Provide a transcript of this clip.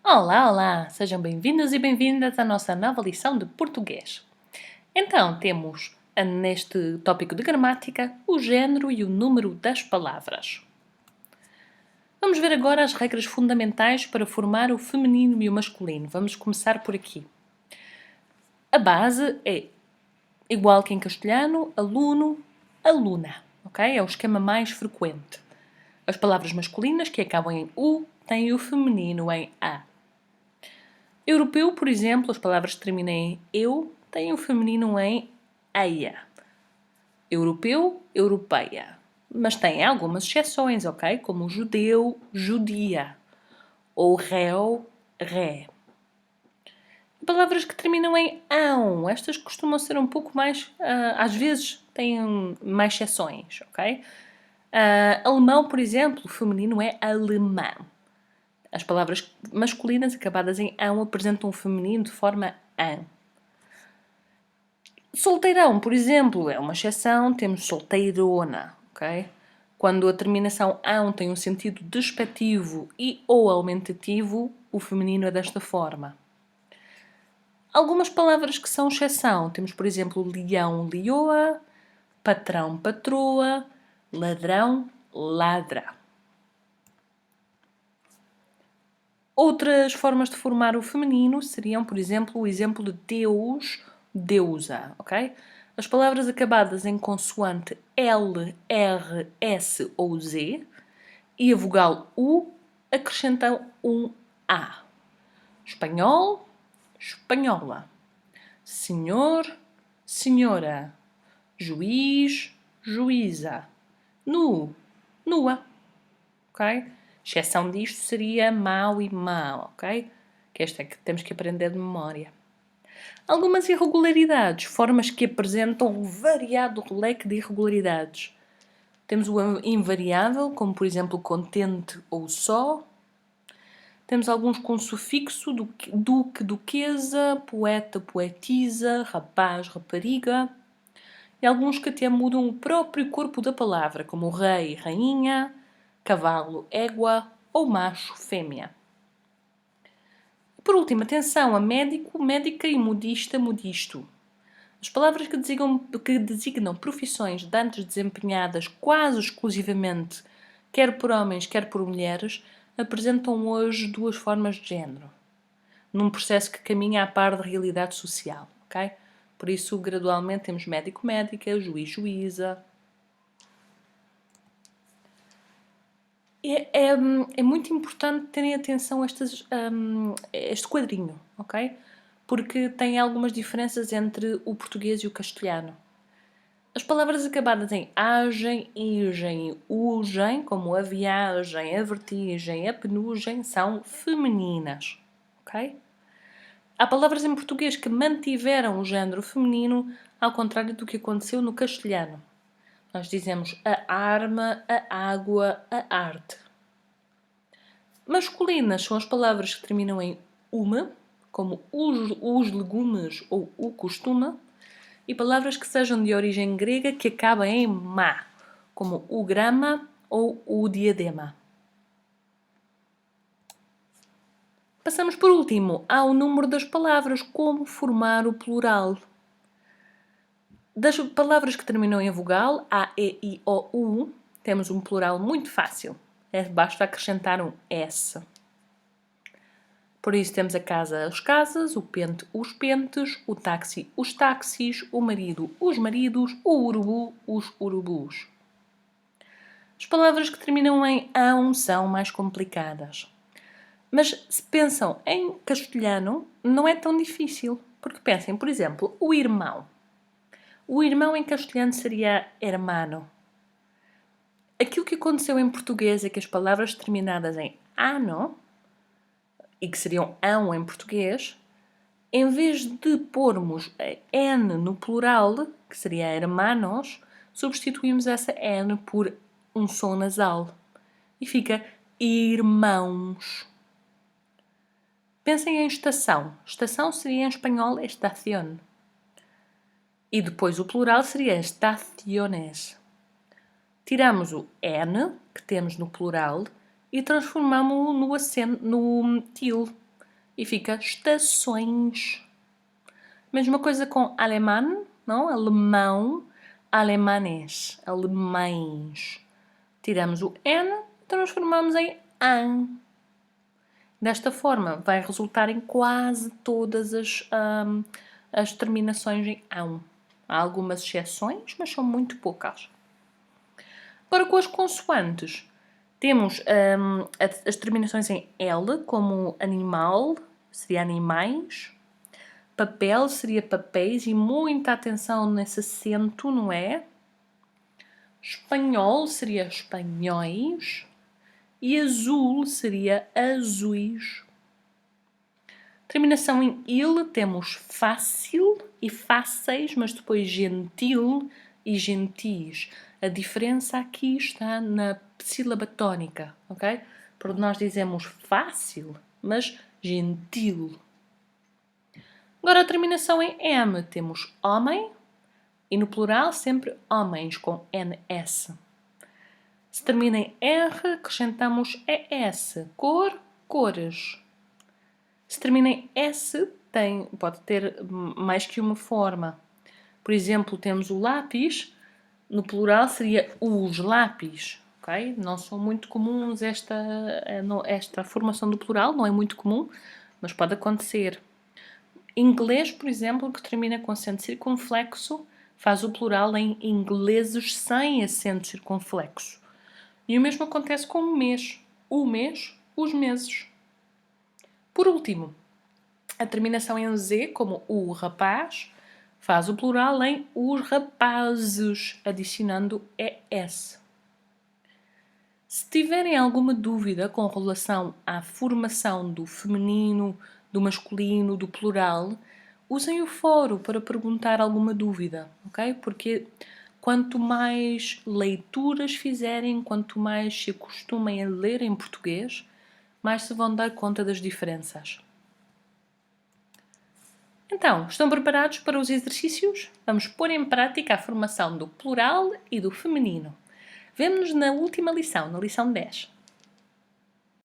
Olá, olá! Sejam bem-vindos e bem-vindas à nossa nova lição de português. Então, temos neste tópico de gramática o género e o número das palavras. Vamos ver agora as regras fundamentais para formar o feminino e o masculino. Vamos começar por aqui. A base é igual que em castelhano, aluno, aluna, ok? É o esquema mais frequente. As palavras masculinas que acabam em U têm o feminino em A. Europeu, por exemplo, as palavras que terminam em eu têm o feminino em eia. Europeu, europeia. Mas tem algumas exceções, ok? Como judeu, judia. Ou réu, ré. Palavras que terminam em ão. Estas costumam ser um pouco mais... às vezes têm mais exceções, ok? Alemão, por exemplo, o feminino é alemão. As palavras masculinas acabadas em ão apresentam o feminino de forma ã. Solteirão, por exemplo, é uma exceção, temos solteirona, ok? Quando a terminação ão tem um sentido despectivo e ou aumentativo, o feminino é desta forma. Algumas palavras que são exceção, temos, por exemplo, leão, leoa, patrão, patroa, ladrão, ladra. Outras formas de formar o feminino seriam, por exemplo, o exemplo de Deus, deusa, ok? As palavras acabadas em consoante L, R, S ou Z e a vogal U acrescentam um A. Espanhol, espanhola. Senhor, senhora. Juiz, juíza. Nu, nua, ok? Exceção disto seria mau e mau, ok? Que esta é que temos que aprender de memória. Algumas irregularidades, formas que apresentam um variado leque de irregularidades. Temos o invariável, como por exemplo contente ou só. Temos alguns com sufixo, duque, duquesa, poeta, poetisa, rapaz, rapariga. E alguns que até mudam o próprio corpo da palavra, como rei, rainha, cavalo, égua ou macho, fêmea. Por último, atenção a médico, médica e modista, modisto. As palavras que designam profissões de antes desempenhadas quase exclusivamente, quer por homens, quer por mulheres, apresentam hoje duas formas de género, num processo que caminha a par da realidade social, ok? Por isso, gradualmente, temos médico, médica, juiz, juíza. É muito importante terem atenção a este quadrinho, ok? Porque tem algumas diferenças entre o português e o castelhano. As palavras acabadas em agem, igem e ugem, como a viagem, a vertigem, a penugem, são femininas, ok? Há palavras em português que mantiveram o género feminino, ao contrário do que aconteceu no castelhano. Nós dizemos a arma, a água, a arte. Masculinas são as palavras que terminam em ume, como os legumes ou o costume, e palavras que sejam de origem grega que acabem em ma, como o grama ou o diadema. Passamos por último ao número das palavras, como formar o plural. Das palavras que terminam em vogal, A, E, I, O, U, temos um plural muito fácil. Basta acrescentar um S. Por isso temos a casa, as casas, o pente, os pentes, o táxi, os táxis, o marido, os maridos, o urubu, os urubus. As palavras que terminam em ão são mais complicadas. Mas se pensam em castelhano, não é tão difícil. Porque pensem, por exemplo, o irmão. O irmão em castelhano seria hermano. Aquilo que aconteceu em português é que as palavras terminadas em ano, e que seriam ão em português, em vez de pormos a N no plural, que seria hermanos, substituímos essa N por um som nasal. E fica irmãos. Pensem em estação. Estação seria em espanhol estación. E depois o plural seria estaciones. Tiramos o N, que temos no plural, e transformamos-o no til. e fica estações. Mesma coisa com alemão, não? Alemão, alemães, alemães. Tiramos o N e transformamos em an. Desta forma, vai resultar em quase todas as terminações em ão. Há algumas exceções, mas são muito poucas. Agora, com as consoantes, temos as terminações em L, como animal, seria animais. Papel seria papéis, e muita atenção nesse acento, não é? Espanhol seria espanhóis. E azul seria azuis. Terminação em il, temos fácil e fáceis, mas depois gentil e gentis. A diferença aqui está na sílaba tónica, ok? Porque nós dizemos fácil, mas gentil. Agora a terminação em M, temos homem e no plural sempre homens com NS. Se termina em R, acrescentamos ES, cor, cores. Se termina em S, pode ter mais que uma forma. Por exemplo, temos o lápis, no plural seria os lápis. Okay? Não são muito comuns esta formação do plural, não é muito comum, mas pode acontecer. Inglês, por exemplo, que termina com acento circunflexo, faz o plural em ingleses sem acento circunflexo. E o mesmo acontece com o mês, os meses. Por último, a terminação em Z, como o rapaz, faz o plural em os rapazes, adicionando ES. Se tiverem alguma dúvida com relação à formação do feminino, do masculino, do plural, usem o fórum para perguntar alguma dúvida, ok? Porque quanto mais leituras fizerem, quanto mais se acostumem a ler em português, mais se vão dar conta das diferenças. Então, estão preparados para os exercícios? Vamos pôr em prática a formação do plural e do feminino. Vemo-nos na última lição, na lição 10.